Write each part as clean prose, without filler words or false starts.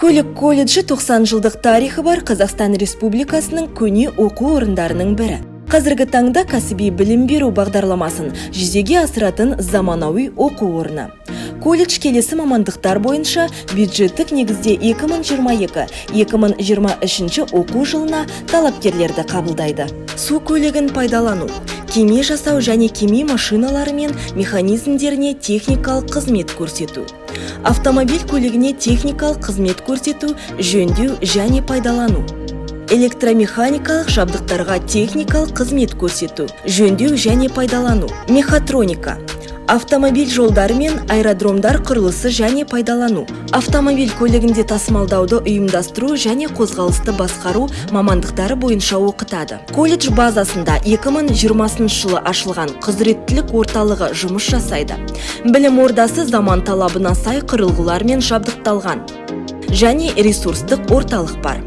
Көлік колледжі 90 жылдық тарихы бар Қазақстан Республикасының көне оқу орындарының бірі. Қазіргі таңда кәсіби білім беру бағдарламасын жүзеге асыратын заманауи оқу орны. Колледж келесі мамандықтар бойынша бюджеттік негізде 2022-2023 оқу жылына талапкерлерді қабылдайды. Су көлігін пайдалану, кеме жасау және кеме машиналары мен механизмдеріне техникалық қызмет көрсету. Автомобиль көлігіне техникалық қызмет көрсету, жөндеу және пайдалану. Электромеханикалық жабдықтарға техникалық қызмет көрсету, жөндеу және пайдалану. Мехатроника. Автомобиль жолдары мен аэродромдар құрылысы және пайдалану. Автомобиль көлігінде тасымалдауды ұйымдастыру және қозғалысты басқару мамандықтары бойынша оқытады. Колледж базасында 2020 жылы ашылған құзыреттілік орталығы жұмыс жасайды. Білім ордасы заман талабына сай құрылғылармен жабдықталған және ресурстық орталық бар.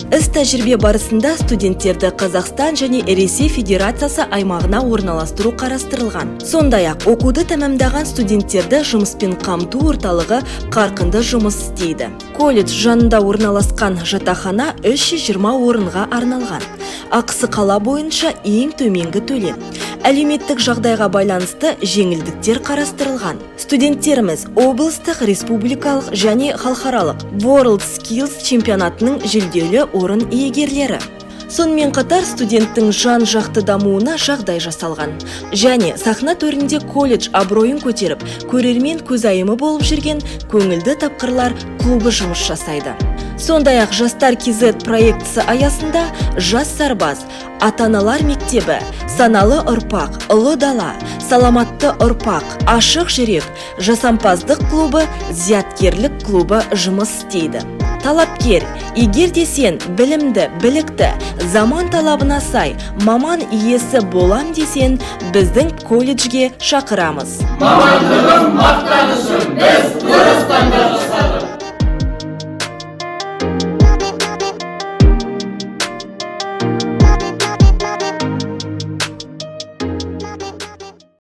Іс-тәжірибе барысында студенттерді Қазақстан және Ресей Федерациясы аймағына орналастыру қарастырылған. Сондай-ақ оқуды тәмамдаған студенттерді жұмыспен қамту орталығы қарқынды жұмыс істейді. Колледж жанында орналасқан жатақхана 320 орынға арналған. Ақысы қала бойынша ең төменгі төлем. Әлеуметтік жағдайға байланысты жеңілдіктер қарастырылған. Студенттеріміз облыстық, республикалық және халықаралық World Skills чемпионатының жүлделі орын иегерлері. Сонымен қатар студенттің жан-жақты дамуына жағдай жасалған. Және сахна төрінде колледж абыройын көтеріп, көрермен көзайымы болып жүрген көңілді тапқырлар клубы жұмыс жасайды. Сондай-ақ жастар KZ проектісі аясында жас сарбаз, ата-аналар мектебі, саналы ұрпақ, ұлы дала, саламатты ұрпақ, ашық жүрек, жасампаздық клубы, зияткерлік клубы жұмыс істейді. Талапкер, егер де сен білімді, білікті, заман талабына сай, маман иесі болам десен, біздің колледжге шақырамыз.